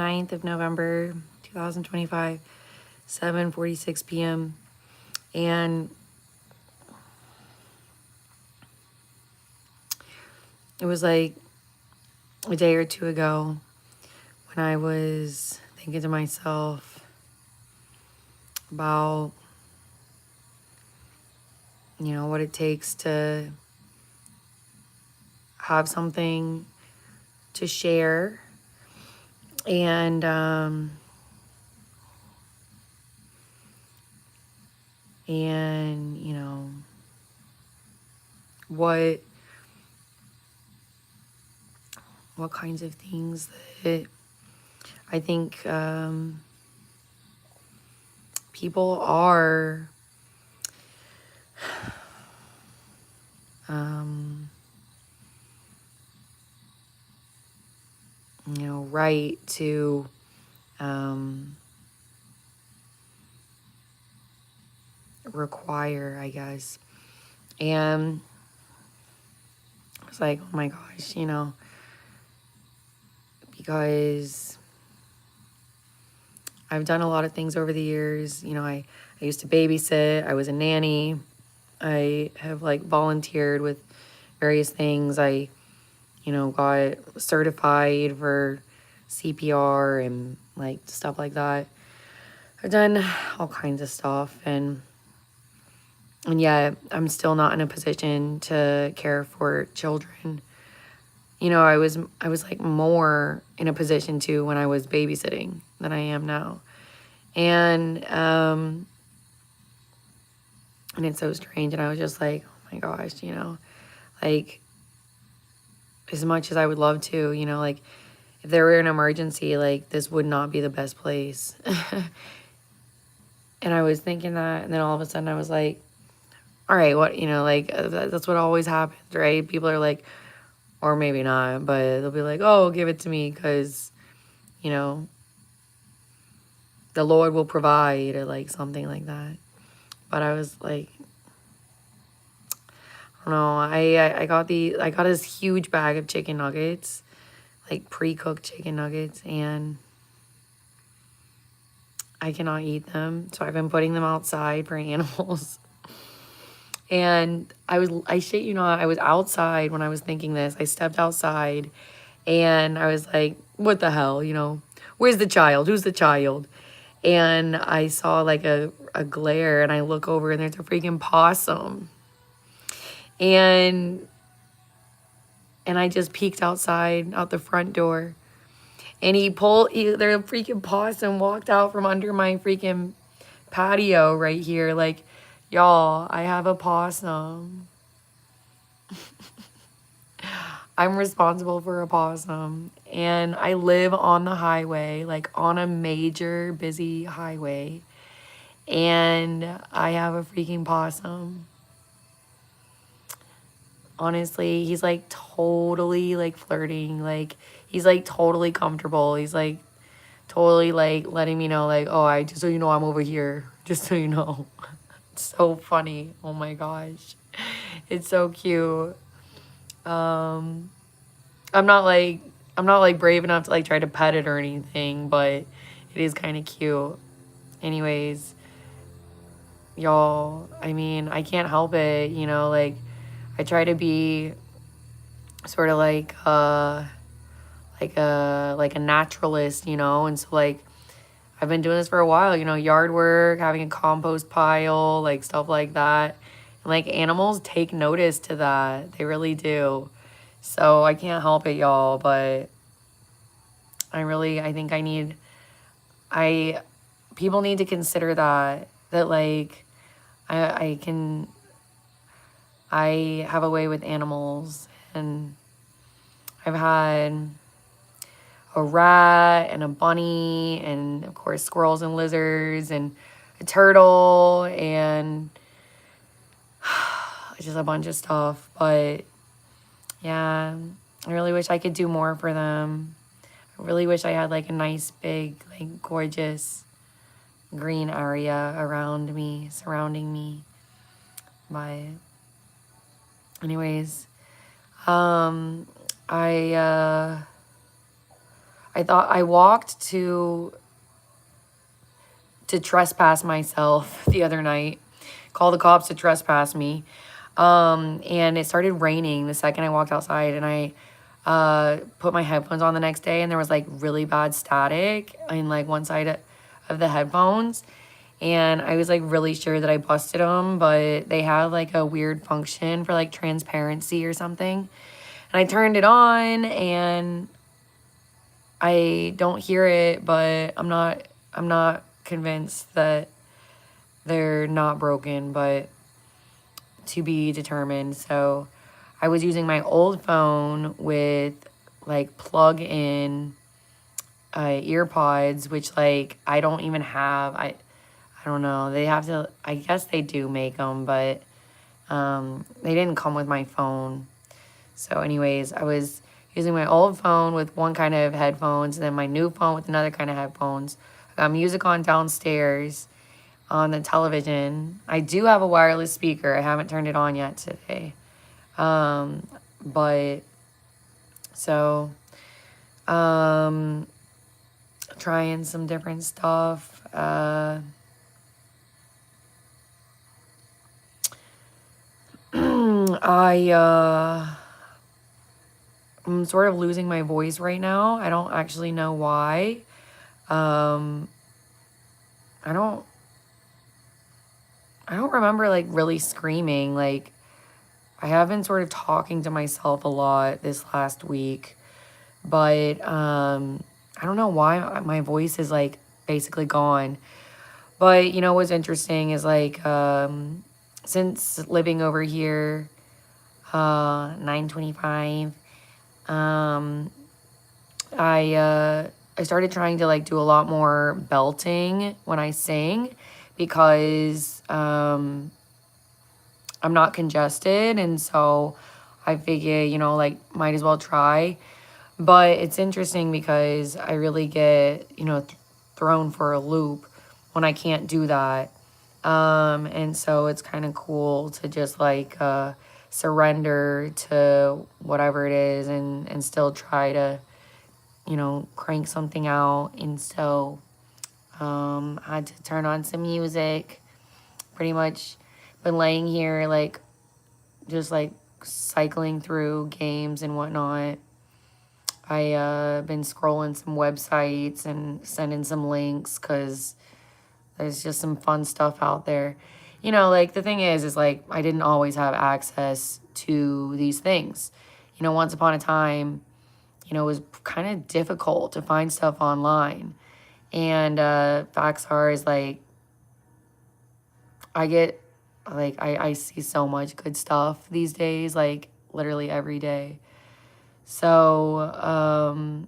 9th of November, 2025, 7:46 p.m. And it was like a day or two ago when I was thinking to myself about, you know, what it takes to have something to share. And you know, what kinds of things that I think people are you know, right to require, I guess. And I was like, oh my gosh, you know, because I've done a lot of things over the years. You know, I used to babysit, I was a nanny, I have like volunteered with various things. I, you know, got certified for CPR and like stuff like that. I've done all kinds of stuff, and yet I'm still not in a position to care for children. You know, I was like more in a position to when I was babysitting than I am now. And it's so strange. And I was just like, oh my gosh, you know, like as much as I would love to, you know, like if there were an emergency, like this would not be the best place. And I was thinking that, and then all of a sudden I was like, all right, what, you know, like that's what always happens, right? People are like, or maybe not, but they'll be like, oh, give it to me because, you know, the Lord will provide, or like something like that. But I was like, I don't know. I got this huge bag of chicken nuggets, like pre-cooked chicken nuggets, and I cannot eat them. So I've been putting them outside for animals. And I shit you not, I was outside when I was thinking this. I stepped outside and I was like, what the hell, you know? Where's the child? Who's the child? And I saw like a glare, and I look over and there's a freaking possum. And I just peeked outside, out the front door. And the freaking possum walked out from under my freaking patio right here. Like, y'all, I have a possum. I'm responsible for a possum. And I live on the highway, like on a major busy highway. And I have a freaking possum. Honestly, he's like totally like flirting. Like, he's like totally comfortable. He's like totally like letting me know, like, oh, just so you know, I'm over here. Just so you know. It's so funny. Oh my gosh. It's so cute. I'm not like brave enough to like try to pet it or anything, but it is kind of cute. Anyways, y'all, I mean, I can't help it, you know, like I try to be sort of like a naturalist, you know, and so like I've been doing this for a while, you know, yard work, having a compost pile, like stuff like that. And like animals take notice to that. They really do. So I can't help it, y'all, but I think people need to consider that like I have a way with animals, and I've had a rat and a bunny and of course squirrels and lizards and a turtle and just a bunch of stuff. But yeah, I really wish I could do more for them. I really wish I had like a nice big like gorgeous green area around me, surrounding me. But anyways, I I thought I walked to trespass myself the other night, call the cops to trespass me. And it started raining the second I walked outside, and I put my headphones on the next day, and there was like really bad static in like one side of the headphones. And I was like really sure that I busted them, but they had like a weird function for like transparency or something. And I turned it on and I don't hear it, but I'm not convinced that they're not broken, but to be determined. So I was using my old phone with like plug in ear pods, which like I don't even have. I don't know. They have to, I guess they do make them, but they didn't come with my phone. So anyways, I was using my old phone with one kind of headphones and then my new phone with another kind of headphones. I got music on downstairs on the television. I do have a wireless speaker. I haven't turned it on yet today. But so trying some different stuff. I'm sort of losing my voice right now. I don't actually know why. I don't remember like really screaming. Like I have been sort of talking to myself a lot this last week, but I don't know why my voice is like basically gone. But you know what's interesting is like since living over here 9:25 I started trying to like do a lot more belting when I sing because I'm not congested, and so I figure, you know, like might as well try. But it's interesting because I really get, you know, thrown for a loop when I can't do that. And so it's kind of cool to just like surrender to whatever it is and still try to, you know, crank something out. And so I had to turn on some music. Pretty much been laying here like just like cycling through games and whatnot. I been scrolling some websites and sending some links because there's just some fun stuff out there. You know, like the thing is like I didn't always have access to these things. You know, once upon a time, you know, it was kind of difficult to find stuff online. And facts are is like I get like I see so much good stuff these days, like literally every day. So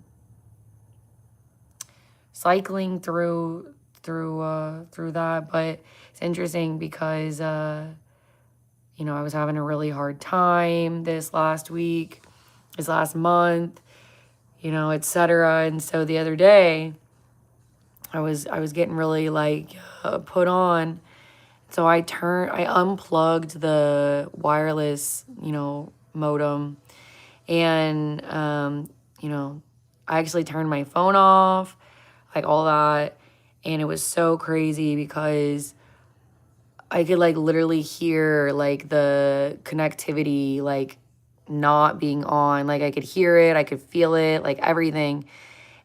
cycling through that, but it's interesting because you know, I was having a really hard time this last week, this last month, you know, etc. And so the other day I was getting really like put on. So I unplugged the wireless, you know, modem, and you know, I actually turned my phone off, like all that, and it was so crazy because I could like literally hear like the connectivity like not being on. Like I could hear it, I could feel it, like everything.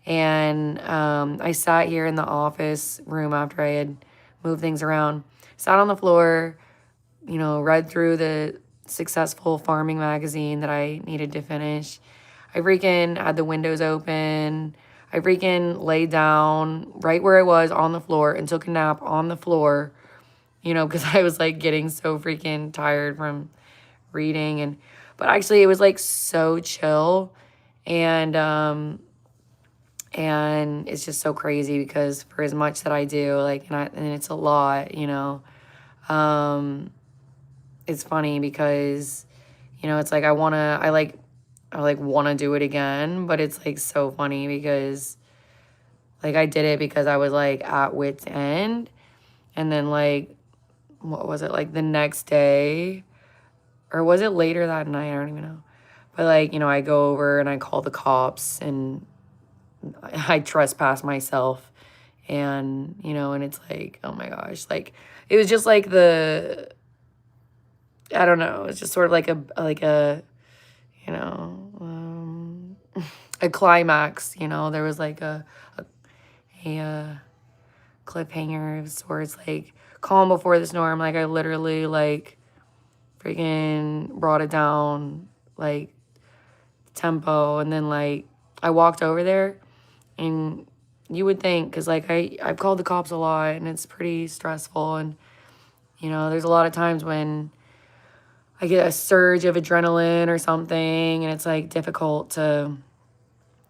And I sat here in the office room after I had moved things around, sat on the floor, you know, read through the successful farming magazine that I needed to finish. I freaking had the windows open. I freaking laid down right where I was on the floor and took a nap on the floor, you know, because I was like getting so freaking tired from reading. But actually it was like so chill. And it's just so crazy because for as much that I do, like, and it's a lot, you know, it's funny because, you know, it's like I want to do it again, but it's like so funny because like I did it because I was like at wit's end, and then like what was it, like the next day, or was it later that night? I don't even know. But like, you know, I go over and I call the cops, and I trespass myself. And, you know, and it's like, oh my gosh, like, it was just like I don't know, it's just sort of like a, you know, a climax, you know, there was like a cliffhanger of sorts, like, calm before the storm. Like, I literally, like, freaking brought it down, like, tempo, and then, like, I walked over there, and you would think, because, like, I've called the cops a lot, and it's pretty stressful, and, you know, there's a lot of times when I get a surge of adrenaline or something, and it's, like, difficult to,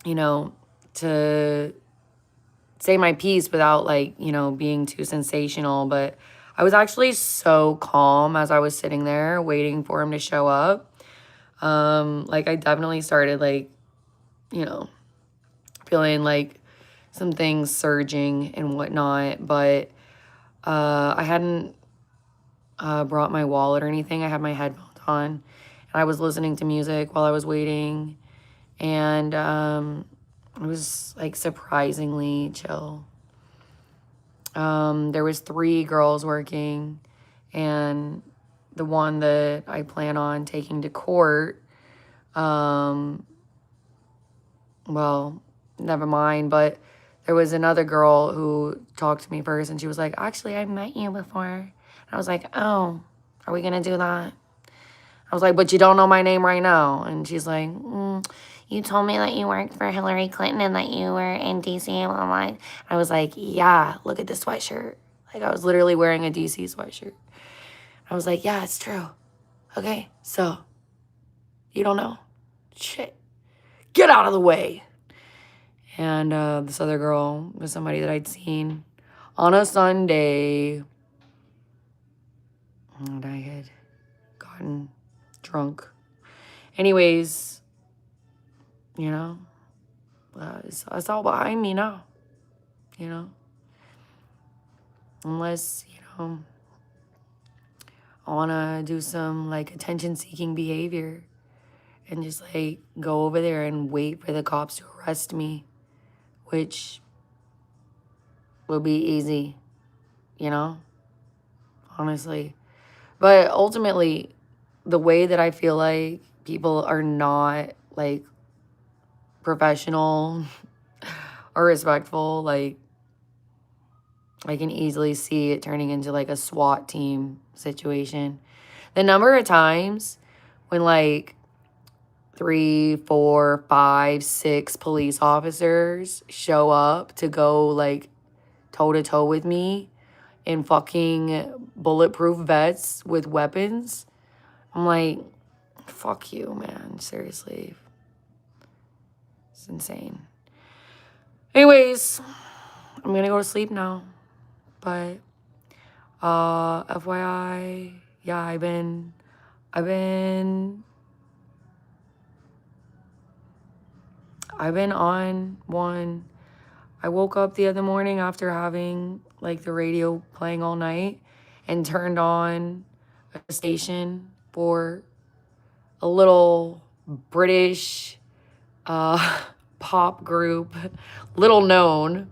you know, to say my piece without, like, you know, being too sensational. But I was actually so calm as I was sitting there waiting for him to show up. Like, I definitely started, like, you know, feeling like some things surging and whatnot, but I hadn't brought my wallet or anything. I had my headphones on, and I was listening to music while I was waiting, and it was, like, surprisingly chill. There was 3 girls working, and the one that I plan on taking to court, well, never mind, but there was another girl who talked to me first, and she was like, actually, I met you before. And I was like, oh, are we gonna do that? I was like, but you don't know my name right now. And she's like, you told me that you worked for Hillary Clinton and that you were in DC and blah, blah, blah. I was like, yeah, look at this sweatshirt. Like, I was literally wearing a DC sweatshirt. I was like, yeah, it's true. Okay, so you don't know. Shit. Get out of the way. And this other girl was somebody that I'd seen on a Sunday. And I had gotten drunk. Anyways, you know, it's all behind me now, you know. Unless, you know, I want to do some, like, attention-seeking behavior and just, like, go over there and wait for the cops to arrest me, which will be easy, you know, honestly. But ultimately, the way that I feel like people are not, like, professional or respectful, like, I can easily see it turning into, like, a SWAT team situation. The number of times when, like, 3, 4, 5, 6 police officers show up to go, like, toe-to-toe with me in fucking bulletproof vests with weapons, I'm like, fuck you, man. Seriously. It's insane. Anyways, I'm gonna go to sleep now. But FYI, yeah, I've been on one. I woke up the other morning after having, like, the radio playing all night and turned on a station for a little British pop group, little known,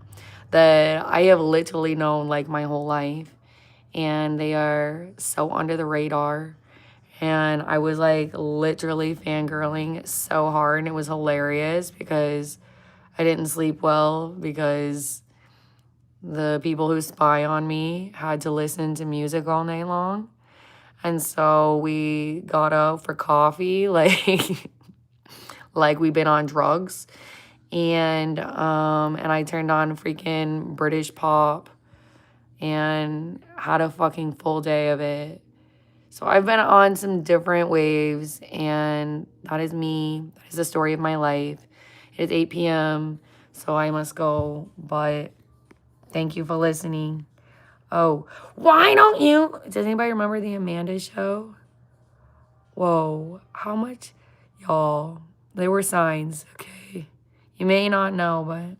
that I have literally known, like, my whole life. And they are so under the radar. And I was, like, literally fangirling so hard, and it was hilarious because I didn't sleep well because the people who spy on me had to listen to music all night long. And so we got up for coffee, like, like we've been on drugs. And I turned on freaking British pop and had a fucking full day of it. So I've been on some different waves, and that is me. That is the story of my life. It is 8 p.m., so I must go, but thank you for listening. Oh, why don't you... Does anybody remember the Amanda Show? Whoa, how much... Y'all, there were signs, okay? You may not know, but